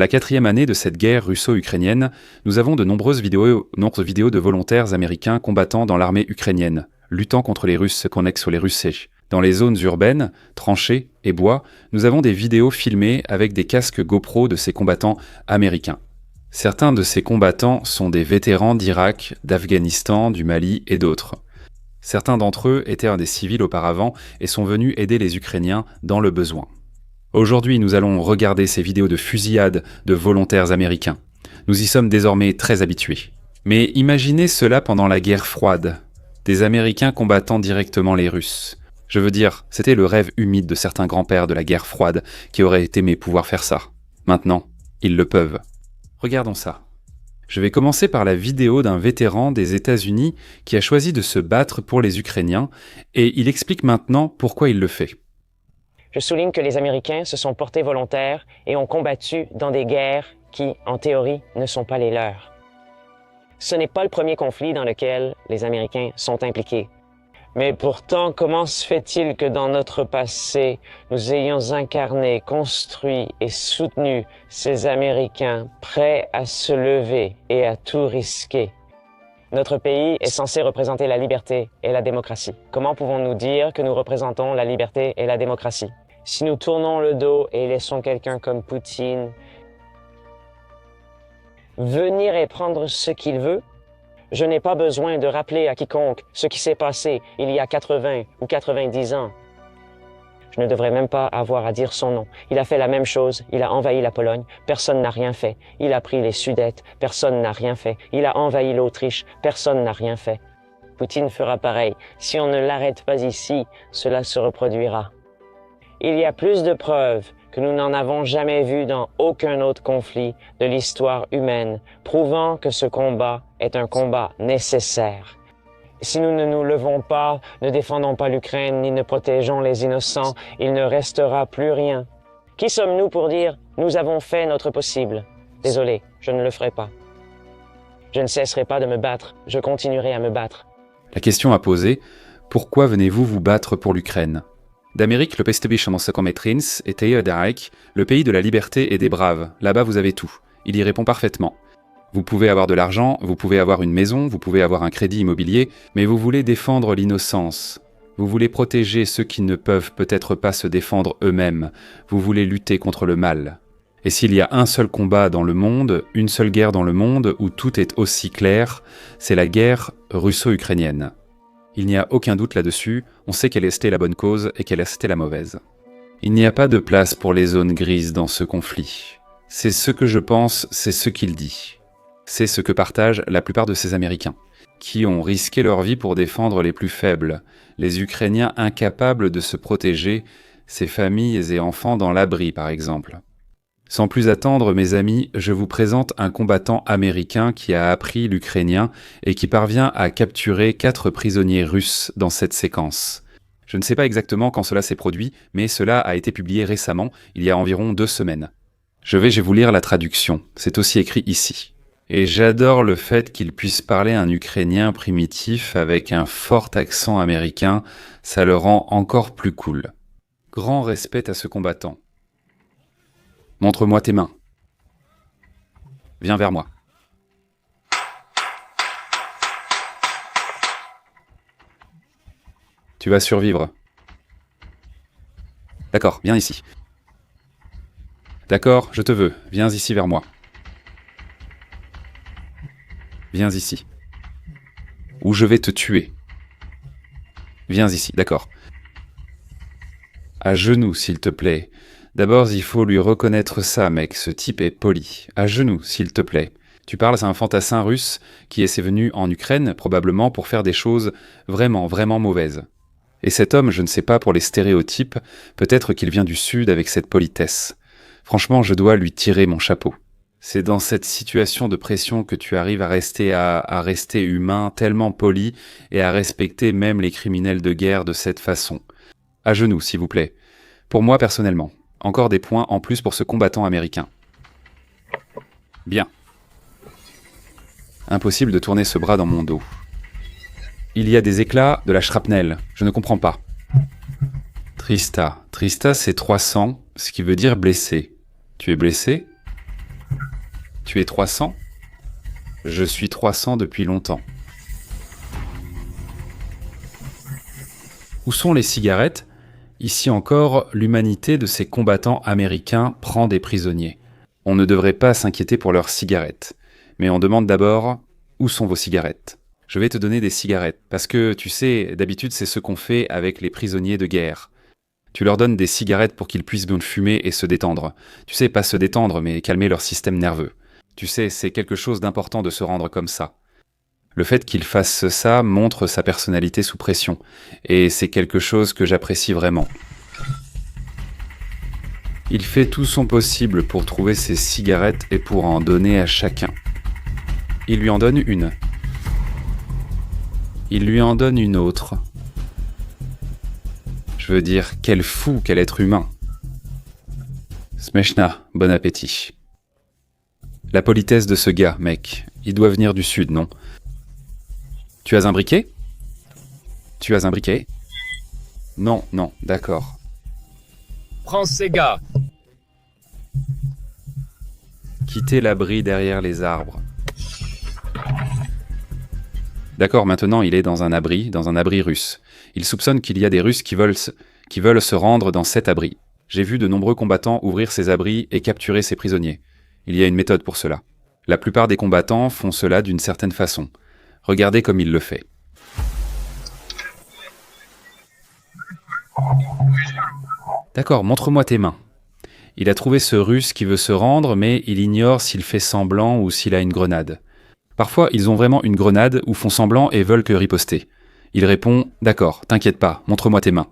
la 4e année de cette guerre russo-ukrainienne, nous avons de nombreuses vidéos de volontaires américains combattant dans l'armée ukrainienne, luttant contre les Russes connexes les Russés. Dans les zones urbaines, tranchées et bois, nous avons des vidéos filmées avec des casques GoPro de ces combattants américains. Certains de ces combattants sont des vétérans d'Irak, d'Afghanistan, du Mali et d'autres. Certains d'entre eux étaient des civils auparavant et sont venus aider les Ukrainiens dans le besoin. Aujourd'hui, nous allons regarder ces vidéos de fusillades de volontaires américains. Nous y sommes désormais très habitués. Mais imaginez cela pendant la guerre froide. Des Américains combattant directement les Russes. Je veux dire, c'était le rêve humide de certains grands-pères de la guerre froide qui auraient aimé pouvoir faire ça. Maintenant, ils le peuvent. Regardons ça. Je vais commencer par la vidéo d'un vétéran des États-Unis qui a choisi de se battre pour les Ukrainiens et il explique maintenant pourquoi il le fait. Je souligne que les Américains se sont portés volontaires et ont combattu dans des guerres qui, en théorie, ne sont pas les leurs. Ce n'est pas le premier conflit dans lequel les Américains sont impliqués. Mais pourtant, comment se fait-il que dans notre passé, nous ayons incarné, construit et soutenu ces Américains prêts à se lever et à tout risquer? Notre pays est censé représenter la liberté et la démocratie. Comment pouvons-nous dire que nous représentons la liberté et la démocratie? Si nous tournons le dos et laissons quelqu'un comme Poutine venir et prendre ce qu'il veut, je n'ai pas besoin de rappeler à quiconque ce qui s'est passé il y a 80 ou 90 ans. Je ne devrais même pas avoir à dire son nom. Il a fait la même chose, il a envahi la Pologne, personne n'a rien fait. Il a pris les Sudètes, personne n'a rien fait. Il a envahi l'Autriche, personne n'a rien fait. Poutine fera pareil. Si on ne l'arrête pas ici, cela se reproduira. Il y a plus de preuves que nous n'en avons jamais vu dans aucun autre conflit de l'histoire humaine, prouvant que ce combat est un combat nécessaire. Si nous ne nous levons pas, ne défendons pas l'Ukraine, ni ne protégeons les innocents, il ne restera plus rien. Qui sommes-nous pour dire « nous avons fait notre possible » ? Désolé, je ne le ferai pas. Je ne cesserai pas de me battre, je continuerai à me battre. La question à poser, pourquoi venez-vous vous battre pour l'Ukraine ? D'Amérique, le Pestebishanosse Kometrins était d'Arek, le pays de la liberté et des braves. Là-bas, vous avez tout. Il y répond parfaitement. Vous pouvez avoir de l'argent, vous pouvez avoir une maison, vous pouvez avoir un crédit immobilier, mais vous voulez défendre l'innocence. Vous voulez protéger ceux qui ne peuvent peut-être pas se défendre eux-mêmes. Vous voulez lutter contre le mal. Et s'il y a un seul combat dans le monde, une seule guerre dans le monde où tout est aussi clair, c'est la guerre russo-ukrainienne. Il n'y a aucun doute là-dessus, on sait quelle était la bonne cause et quelle était la mauvaise. Il n'y a pas de place pour les zones grises dans ce conflit. C'est ce que je pense, c'est ce qu'il dit. C'est ce que partagent la plupart de ces Américains, qui ont risqué leur vie pour défendre les plus faibles, les Ukrainiens incapables de se protéger, ces familles et enfants dans l'abri par exemple. Sans plus attendre, mes amis, je vous présente un combattant américain qui a appris l'ukrainien et qui parvient à capturer 4 prisonniers russes dans cette séquence. Je ne sais pas exactement quand cela s'est produit, mais cela a été publié récemment, il y a environ 2 semaines. Je vais vous lire la traduction, c'est aussi écrit ici. Et j'adore le fait qu'il puisse parler un ukrainien primitif avec un fort accent américain, ça le rend encore plus cool. Grand respect à ce combattant. Montre-moi tes mains. Viens vers moi. Tu vas survivre. D'accord, viens ici. D'accord, je te veux. Viens ici vers moi. Viens ici. Ou je vais te tuer. Viens ici, d'accord. À genoux, s'il te plaît. D'abord, il faut lui reconnaître ça, mec, ce type est poli. À genoux, s'il te plaît. Tu parles à un fantassin russe qui est venu en Ukraine, probablement pour faire des choses vraiment, vraiment mauvaises. Et cet homme, je ne sais pas pour les stéréotypes, peut-être qu'il vient du Sud avec cette politesse. Franchement, je dois lui tirer mon chapeau. C'est dans cette situation de pression que tu arrives à rester humain, tellement poli, et à respecter même les criminels de guerre de cette façon. À genoux, s'il vous plaît. Pour moi, personnellement. Encore des points en plus pour ce combattant américain. Bien. Impossible de tourner ce bras dans mon dos. Il y a des éclats, de la shrapnel. Je ne comprends pas. Trista. Trista, c'est 300, ce qui veut dire blessé. Tu es blessé ? Tu es 300? Je suis 300 depuis longtemps. Où sont les cigarettes? Ici encore, l'humanité de ces combattants américains prend des prisonniers. On ne devrait pas s'inquiéter pour leurs cigarettes. Mais on demande d'abord, où sont vos cigarettes? Je vais te donner des cigarettes, parce que, tu sais, d'habitude c'est ce qu'on fait avec les prisonniers de guerre. Tu leur donnes des cigarettes pour qu'ils puissent bien fumer et se détendre. Tu sais, pas se détendre, mais calmer leur système nerveux. Tu sais, c'est quelque chose d'important de se rendre comme ça. Le fait qu'il fasse ça montre sa personnalité sous pression, et c'est quelque chose que j'apprécie vraiment. Il fait tout son possible pour trouver ses cigarettes et pour en donner à chacun. Il lui en donne une. Il lui en donne une autre. Je veux dire, quel fou, quel être humain. Smechna, bon appétit. La politesse de ce gars, mec. Il doit venir du sud, non? Tu as un briquet? Tu as un briquet? Non, non, d'accord. Prends ces gars. Quittez l'abri derrière les arbres. D'accord, maintenant il est dans un abri russe. Il soupçonne qu'il y a des Russes qui veulent se rendre dans cet abri. J'ai vu de nombreux combattants ouvrir ces abris et capturer ces prisonniers. Il y a une méthode pour cela. La plupart des combattants font cela d'une certaine façon. Regardez comme il le fait. D'accord, montre-moi tes mains. Il a trouvé ce Russe qui veut se rendre, mais il ignore s'il fait semblant ou s'il a une grenade. Parfois, ils ont vraiment une grenade ou font semblant et veulent que riposter. Il répond « D'accord, t'inquiète pas, montre-moi tes mains ».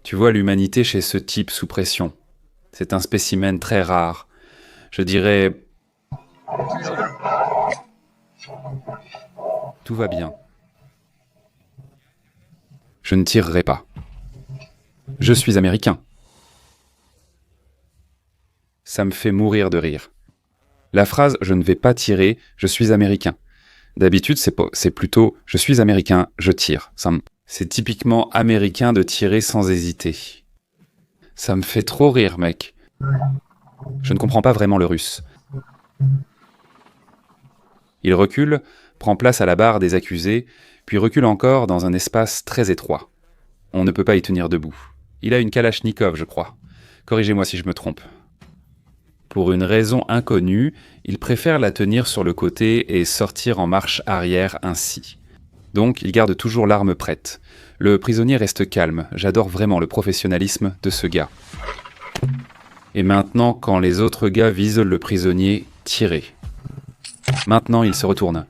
Tu vois l'humanité chez ce type sous pression. C'est un spécimen très rare. Je dirais... Tout va bien. Je ne tirerai pas. Je suis américain. Ça me fait mourir de rire. La phrase « je ne vais pas tirer, je suis américain ». D'habitude, c'est plutôt « je suis américain, je tire ». C'est typiquement américain de tirer sans hésiter. Ça me fait trop rire, mec. Je ne comprends pas vraiment le russe. Il recule, prend place à la barre des accusés, puis recule encore dans un espace très étroit. On ne peut pas y tenir debout. Il a une Kalachnikov, je crois. Corrigez-moi si je me trompe. Pour une raison inconnue, il préfère la tenir sur le côté et sortir en marche arrière ainsi. Donc, il garde toujours l'arme prête. Le prisonnier reste calme. J'adore vraiment le professionnalisme de ce gars. Et maintenant, quand les autres gars visent le prisonnier, tirez. Maintenant, il se retourne.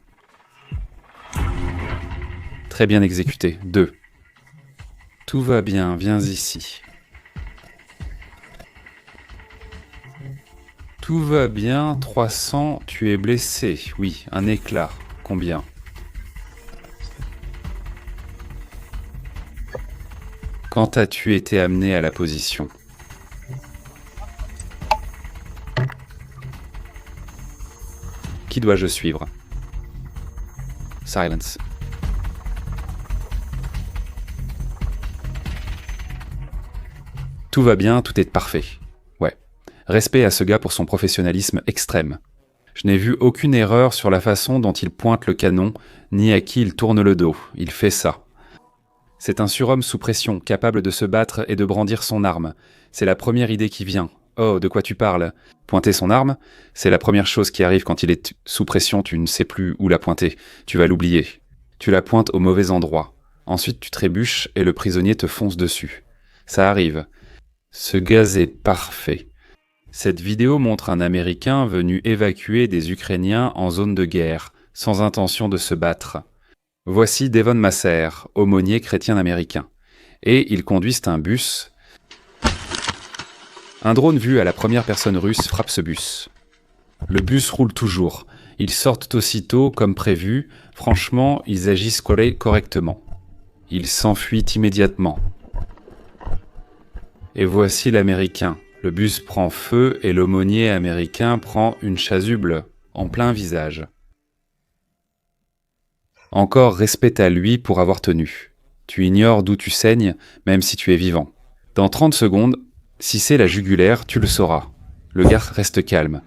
Très bien exécuté. 2. Tout va bien, viens ici. Tout va bien, 300, tu es blessé. Oui, un éclat. Combien? Quand as-tu été amené à la position? Qui dois-je suivre? Silence. Tout va bien, tout est parfait. Ouais. Respect à ce gars pour son professionnalisme extrême. Je n'ai vu aucune erreur sur la façon dont il pointe le canon, ni à qui il tourne le dos. Il fait ça. C'est un surhomme sous pression, capable de se battre et de brandir son arme. C'est la première idée qui vient. Oh, de quoi tu parles? Pointer son arme? C'est la première chose qui arrive quand il est sous pression, tu ne sais plus où la pointer. Tu vas l'oublier. Tu la pointes au mauvais endroit. Ensuite, tu trébuches et le prisonnier te fonce dessus. Ça arrive. Ce gaz est parfait. Cette vidéo montre un Américain venu évacuer des Ukrainiens en zone de guerre, sans intention de se battre. Voici Devon Masser, aumônier chrétien américain. Et ils conduisent un bus. Un drone vu à la première personne russe frappe ce bus. Le bus roule toujours. Ils sortent aussitôt, comme prévu. Franchement, ils agissent correctement. Ils s'enfuient immédiatement. Et voici l'Américain. Le bus prend feu et l'aumônier américain prend une chasuble en plein visage. Encore respect à lui pour avoir tenu. Tu ignores d'où tu saignes, même si tu es vivant. Dans 30 secondes, si c'est la jugulaire, tu le sauras. Le gars reste calme.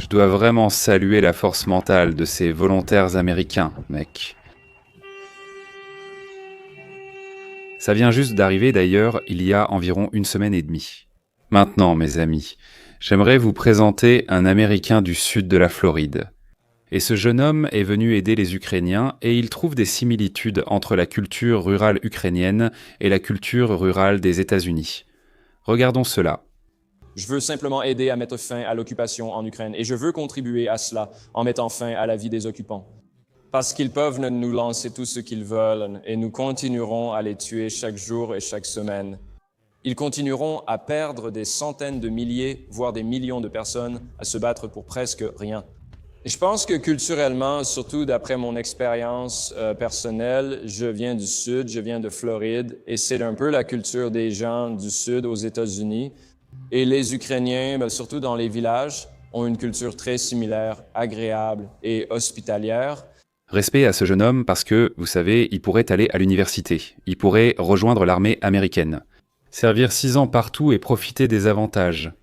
Je dois vraiment saluer la force mentale de ces volontaires américains, mec. Ça vient juste d'arriver d'ailleurs il y a environ 1 semaine et demie. Maintenant, mes amis, j'aimerais vous présenter un Américain du sud de la Floride. Et ce jeune homme est venu aider les Ukrainiens et il trouve des similitudes entre la culture rurale ukrainienne et la culture rurale des États-Unis. Regardons cela. Je veux simplement aider à mettre fin à l'occupation en Ukraine et je veux contribuer à cela en mettant fin à la vie des occupants. Parce qu'ils peuvent nous lancer tout ce qu'ils veulent et nous continuerons à les tuer chaque jour et chaque semaine. Ils continueront à perdre des centaines de milliers, voire des millions de personnes à se battre pour presque rien. Et je pense que culturellement, surtout d'après mon expérience personnelle, je viens du Sud, je viens de Floride, et c'est un peu la culture des gens du Sud aux États-Unis. Et les Ukrainiens, surtout dans les villages, ont une culture très similaire, agréable et hospitalière. Respect à ce jeune homme parce que, vous savez, il pourrait aller à l'université. Il pourrait rejoindre l'armée américaine. Servir 6 ans partout et profiter des avantages.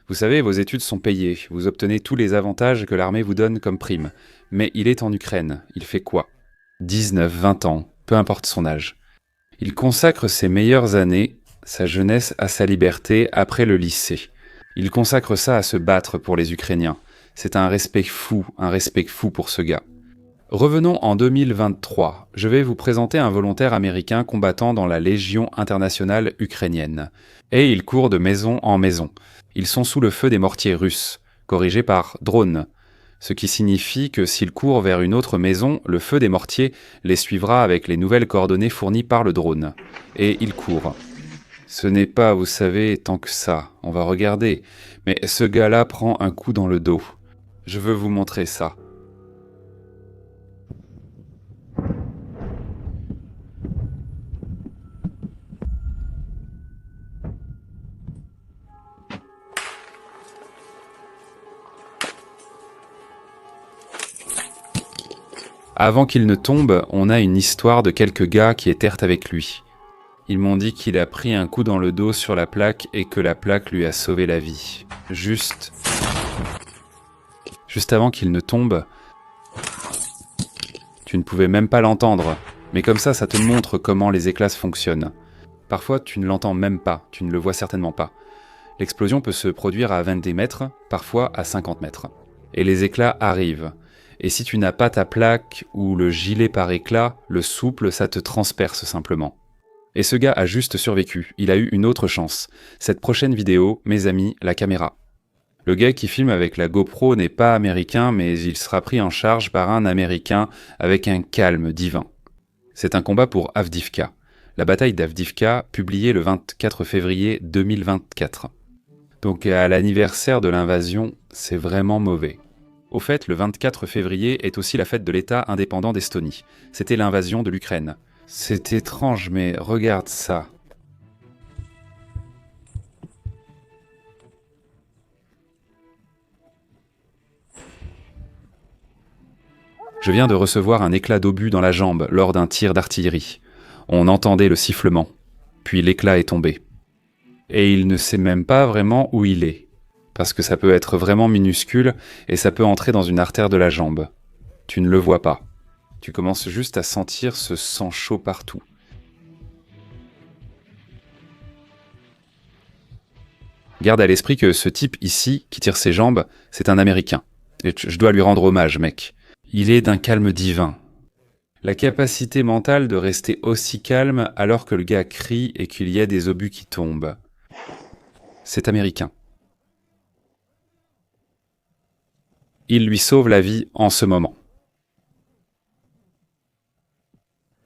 Vous savez, vos études sont payées, vous obtenez tous les avantages que l'armée vous donne comme prime. Mais il est en Ukraine, il fait quoi? 19, 20 ans, peu importe son âge. Il consacre ses meilleures années, sa jeunesse à sa liberté après le lycée. Il consacre ça à se battre pour les Ukrainiens. C'est un respect fou pour ce gars. Revenons en 2023. Je vais vous présenter un volontaire américain combattant dans la Légion internationale ukrainienne. Et il court de maison en maison. Ils sont sous le feu des mortiers russes, corrigés par drone. Ce qui signifie que s'ils courent vers une autre maison, le feu des mortiers les suivra avec les nouvelles coordonnées fournies par le drone. Et ils courent. Ce n'est pas, vous savez, tant que ça. On va regarder. Mais ce gars-là prend un coup dans le dos. Je veux vous montrer ça. Avant qu'il ne tombe, on a une histoire de quelques gars qui étèrent avec lui. Ils m'ont dit qu'il a pris un coup dans le dos sur la plaque et que la plaque lui a sauvé la vie. Juste avant qu'il ne tombe, tu ne pouvais même pas l'entendre. Mais comme ça te montre comment les éclats fonctionnent. Parfois, tu ne l'entends même pas, tu ne le vois certainement pas. L'explosion peut se produire à 20 mètres, parfois à 50 mètres. Et les éclats arrivent. Et si tu n'as pas ta plaque ou le gilet par éclat, le souple, ça te transperce simplement. Et ce gars a juste survécu, il a eu une autre chance. Cette prochaine vidéo, mes amis, la caméra. Le gars qui filme avec la GoPro n'est pas américain, mais il sera pris en charge par un Américain avec un calme divin. C'est un combat pour Avdivka. La bataille d'Avdivka, publiée le 24 février 2024. Donc à l'anniversaire de l'invasion, c'est vraiment mauvais. Au fait, le 24 février est aussi la fête de l'État indépendant d'Estonie. C'était l'invasion de l'Ukraine. C'est étrange, mais regarde ça. Je viens de recevoir un éclat d'obus dans la jambe lors d'un tir d'artillerie. On entendait le sifflement, puis l'éclat est tombé. Et il ne sait même pas vraiment où il est. Parce que ça peut être vraiment minuscule et ça peut entrer dans une artère de la jambe. Tu ne le vois pas. Tu commences juste à sentir ce sang chaud partout. Garde à l'esprit que ce type ici, qui tire ses jambes, c'est un Américain. Et je dois lui rendre hommage, mec. Il est d'un calme divin. La capacité mentale de rester aussi calme alors que le gars crie et qu'il y a des obus qui tombent. C'est américain. Il lui sauve la vie en ce moment.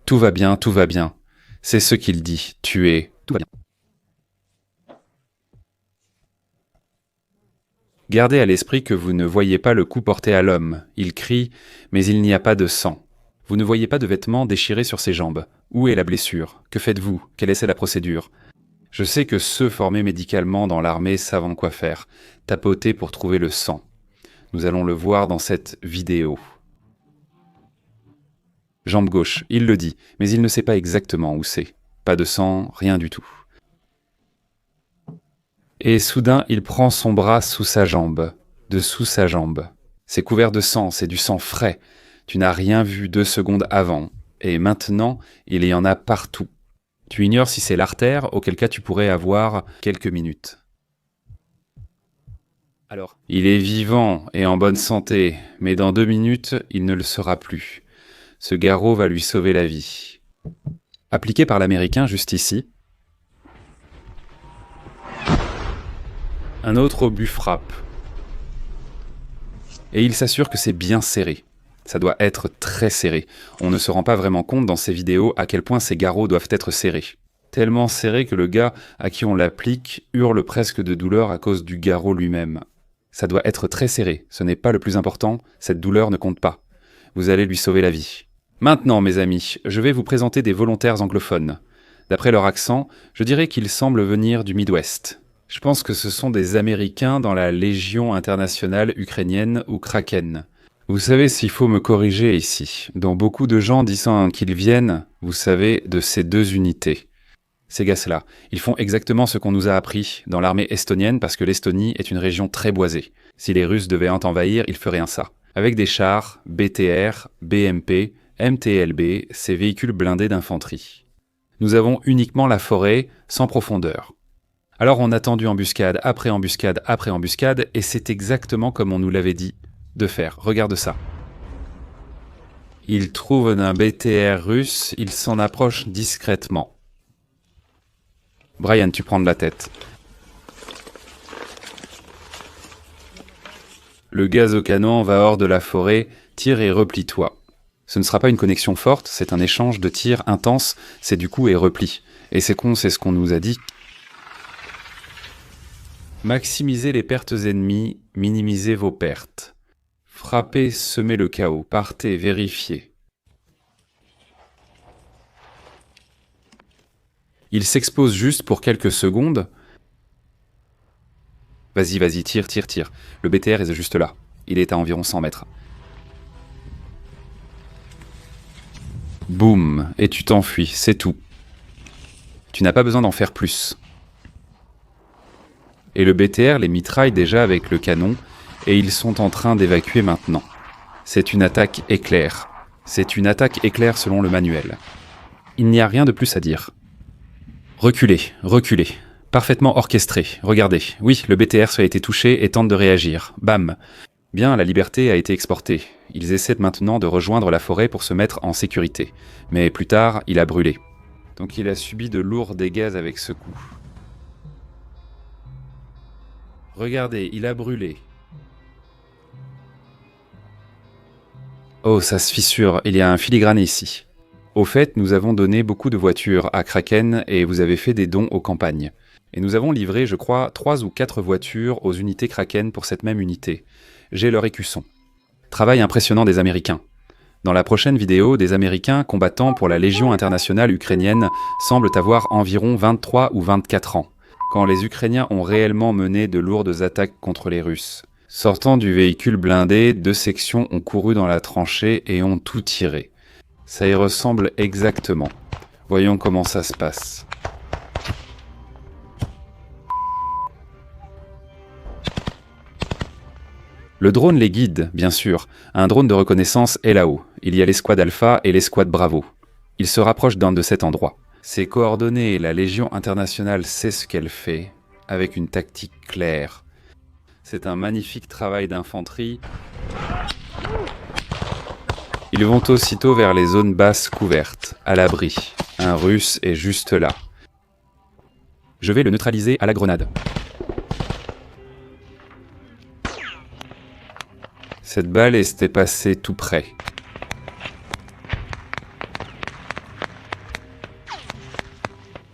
Tout va bien, tout va bien. C'est ce qu'il dit. Tout va bien. Gardez à l'esprit que vous ne voyez pas le coup porté à l'homme. Il crie, mais il n'y a pas de sang. Vous ne voyez pas de vêtements déchirés sur ses jambes. Où est la blessure? Que faites-vous? Quelle est la procédure? Je sais que ceux formés médicalement dans l'armée savent quoi faire. Tapoter pour trouver le sang. Nous allons le voir dans cette vidéo. Jambe gauche, il le dit, mais il ne sait pas exactement où c'est. Pas de sang, rien du tout. Et soudain, il prend son bras sous sa jambe. dessous sa jambe. C'est couvert de sang, c'est du sang frais. Tu n'as rien vu 2 secondes avant. Et maintenant, il y en a partout. Tu ignores si c'est l'artère, auquel cas tu pourrais avoir quelques minutes. Alors, il est vivant et en bonne santé, mais dans 2 minutes, il ne le sera plus. Ce garrot va lui sauver la vie. Appliqué par l'Américain juste ici. Un autre obus frappe. Et il s'assure que c'est bien serré. Ça doit être très serré. On ne se rend pas vraiment compte dans ces vidéos à quel point ces garrots doivent être serrés. Tellement serrés que le gars à qui on l'applique hurle presque de douleur à cause du garrot lui-même. Ça doit être très serré, ce n'est pas le plus important, cette douleur ne compte pas. Vous allez lui sauver la vie. Maintenant, mes amis, je vais vous présenter des volontaires anglophones. D'après leur accent, je dirais qu'ils semblent venir du Midwest. Je pense que ce sont des Américains dans la Légion internationale ukrainienne ou Kraken. Vous savez s'il faut me corriger ici, dont beaucoup de gens disant qu'ils viennent, vous savez, de ces 2 unités. Ces gars-là, ils font exactement ce qu'on nous a appris dans l'armée estonienne parce que l'Estonie est une région très boisée. Si les Russes devaient en envahir, ils feraient ça. Avec des chars, BTR, BMP, MTLB, ces véhicules blindés d'infanterie. Nous avons uniquement la forêt, sans profondeur. Alors on a tendu embuscade après embuscade après embuscade, et c'est exactement comme on nous l'avait dit de faire. Regarde ça. Il trouve un BTR russe, il s'en approche discrètement. Brian, tu prends de la tête. Le gaz au canon va hors de la forêt, tire et replie-toi. Ce ne sera pas une connexion forte, c'est un échange de tirs intense, c'est du coup et repli. Et c'est con, c'est ce qu'on nous a dit. Maximisez les pertes ennemies, minimisez vos pertes. Frappez, semez le chaos, partez, vérifiez. Il s'expose juste pour quelques secondes. Vas-y, tire. Le BTR est juste là. Il est à environ 100 mètres. Boum, et tu t'enfuis, c'est tout. Tu n'as pas besoin d'en faire plus. Et le BTR les mitraille déjà avec le canon, et ils sont en train d'évacuer maintenant. C'est une attaque éclair. C'est une attaque éclair selon le manuel. Il n'y a rien de plus à dire. Reculez. Parfaitement orchestré. Regardez. Oui, le BTR a été touché et tente de réagir. Bam. Bien, la liberté a été exportée. Ils essaient maintenant de rejoindre la forêt pour se mettre en sécurité. Mais plus tard, il a brûlé. Donc il a subi de lourds dégâts avec ce coup. Regardez, il a brûlé. Oh, ça se fissure, il y a un filigrane ici. Au fait, nous avons donné beaucoup de voitures à Kraken et vous avez fait des dons aux campagnes. Et nous avons livré, je crois, 3 ou 4 voitures aux unités Kraken pour cette même unité. J'ai leur écusson. Travail impressionnant des Américains. Dans la prochaine vidéo, des Américains combattant pour la Légion internationale ukrainienne semblent avoir environ 23 ou 24 ans, quand les Ukrainiens ont réellement mené de lourdes attaques contre les Russes. Sortant du véhicule blindé, 2 sections ont couru dans la tranchée et ont tout tiré. Ça y ressemble exactement. Voyons comment ça se passe. Le drone les guide, bien sûr. Un drone de reconnaissance est là-haut. Il y a l'escouade Alpha et l'escouade Bravo. Ils se rapprochent d'un de cet endroit. Ces coordonnées, la Légion internationale sait ce qu'elle fait, avec une tactique claire. C'est un magnifique travail d'infanterie. Ils vont aussitôt vers les zones basses couvertes, à l'abri. Un Russe est juste là. Je vais le neutraliser à la grenade. Cette balle était passée tout près.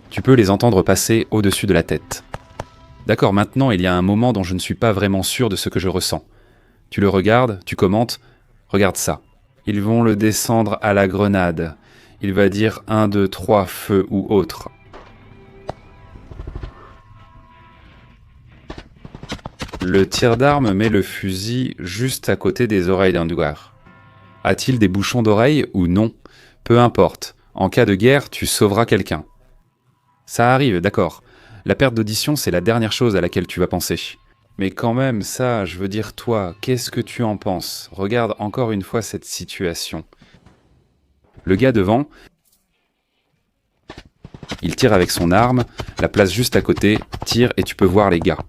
Tu peux les entendre passer au-dessus de la tête. D'accord, maintenant il y a un moment dont je ne suis pas vraiment sûr de ce que je ressens. Tu le regardes, tu commentes, regarde ça. Ils vont le descendre à la grenade. Il va dire 1, 2, 3, feu ou autre. Le tir d'arme met le fusil juste à côté des oreilles d'un douar. A-t-il des bouchons d'oreilles ou non? Peu importe. En cas de guerre, tu sauveras quelqu'un. Ça arrive, d'accord. La perte d'audition, c'est la dernière chose à laquelle tu vas penser. Mais quand même, ça, je veux dire toi, qu'est-ce que tu en penses? Regarde encore une fois cette situation. Le gars devant, il tire avec son arme, la place juste à côté, tire et tu peux voir les gars.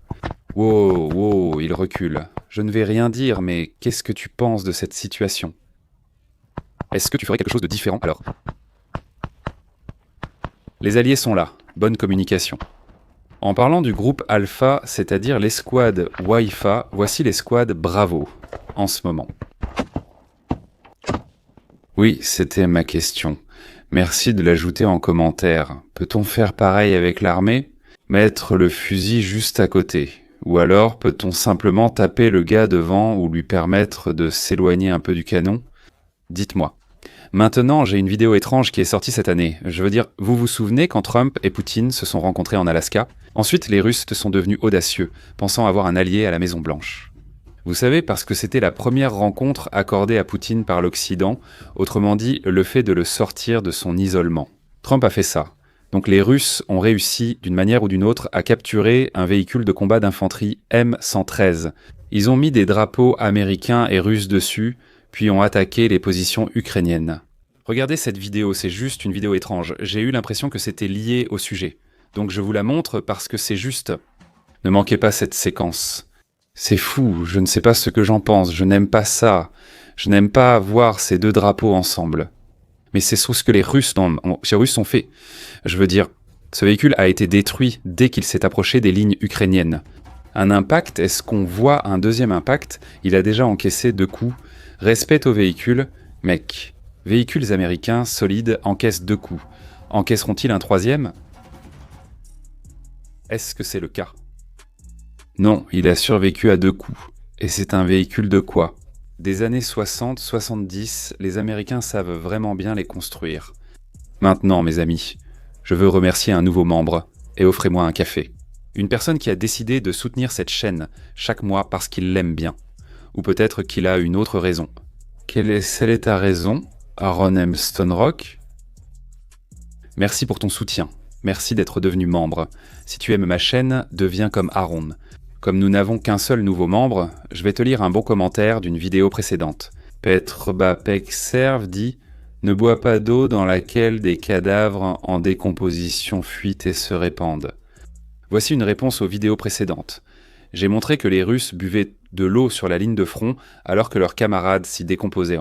Wow, wow, il recule. Je ne vais rien dire, mais qu'est-ce que tu penses de cette situation? Est-ce que tu ferais quelque chose de différent alors? Les alliés sont là, bonne communication. En parlant du groupe Alpha, c'est-à-dire l'escouade Waifa, voici l'escouade Bravo, en ce moment. Oui, c'était ma question. Merci de l'ajouter en commentaire. Peut-on faire pareil avec l'armée? Mettre le fusil juste à côté. Ou alors, peut-on simplement taper le gars devant ou lui permettre de s'éloigner un peu du canon? Dites-moi. Maintenant, j'ai une vidéo étrange qui est sortie cette année. Je veux dire, vous vous souvenez quand Trump et Poutine se sont rencontrés en Alaska? Ensuite, les Russes sont devenus audacieux, pensant avoir un allié à la Maison-Blanche. Vous savez, parce que c'était la première rencontre accordée à Poutine par l'Occident, autrement dit, le fait de le sortir de son isolement. Trump a fait ça. Donc les Russes ont réussi, d'une manière ou d'une autre, à capturer un véhicule de combat d'infanterie M113. Ils ont mis des drapeaux américains et russes dessus, puis ont attaqué les positions ukrainiennes. Regardez cette vidéo, c'est juste une vidéo étrange. J'ai eu l'impression que c'était lié au sujet. Donc je vous la montre parce que c'est juste. Ne manquez pas cette séquence. C'est fou, je ne sais pas ce que j'en pense, je n'aime pas ça. Je n'aime pas voir ces deux drapeaux ensemble. Mais c'est ce que les Russes ont fait. Je veux dire, ce véhicule a été détruit dès qu'il s'est approché des lignes ukrainiennes. Un impact, est-ce qu'on voit un deuxième impact? Il a déjà encaissé 2 coups. Respect au véhicule, mec. Véhicules américains solides encaissent 2 coups. Encaisseront-ils un 3e? Est-ce que c'est le cas? Non, il a survécu à 2 coups. Et c'est un véhicule de quoi? Des années 60-70, les Américains savent vraiment bien les construire. Maintenant, mes amis, je veux remercier un nouveau membre, et offrez-moi un café. Une personne qui a décidé de soutenir cette chaîne chaque mois parce qu'il l'aime bien. Ou peut-être qu'il a une autre raison. Quelle est ta raison, Aaron M. Stonerock? Merci pour ton soutien. Merci d'être devenu membre. Si tu aimes ma chaîne, deviens comme Aaron. Comme nous n'avons qu'un seul nouveau membre, je vais te lire un bon commentaire d'une vidéo précédente. Petr Bapekserv dit « Ne bois pas d'eau dans laquelle des cadavres en décomposition fuient et se répandent. » Voici une réponse aux vidéos précédentes. J'ai montré que les Russes buvaient de l'eau sur la ligne de front alors que leurs camarades s'y décomposaient.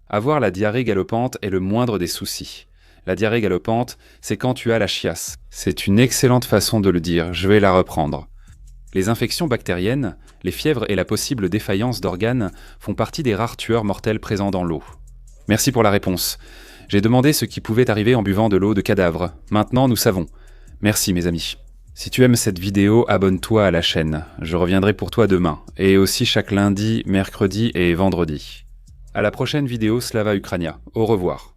Avoir la diarrhée galopante est le moindre des soucis. La diarrhée galopante, c'est quand tu as la chiasse. C'est une excellente façon de le dire, je vais la reprendre. Les infections bactériennes, les fièvres et la possible défaillance d'organes font partie des rares tueurs mortels présents dans l'eau. Merci pour la réponse. J'ai demandé ce qui pouvait arriver en buvant de l'eau de cadavre. Maintenant, nous savons. Merci, mes amis. Si tu aimes cette vidéo, abonne-toi à la chaîne. Je reviendrai pour toi demain, et aussi chaque lundi, mercredi et vendredi. À la prochaine vidéo Slava Ukrania. Au revoir.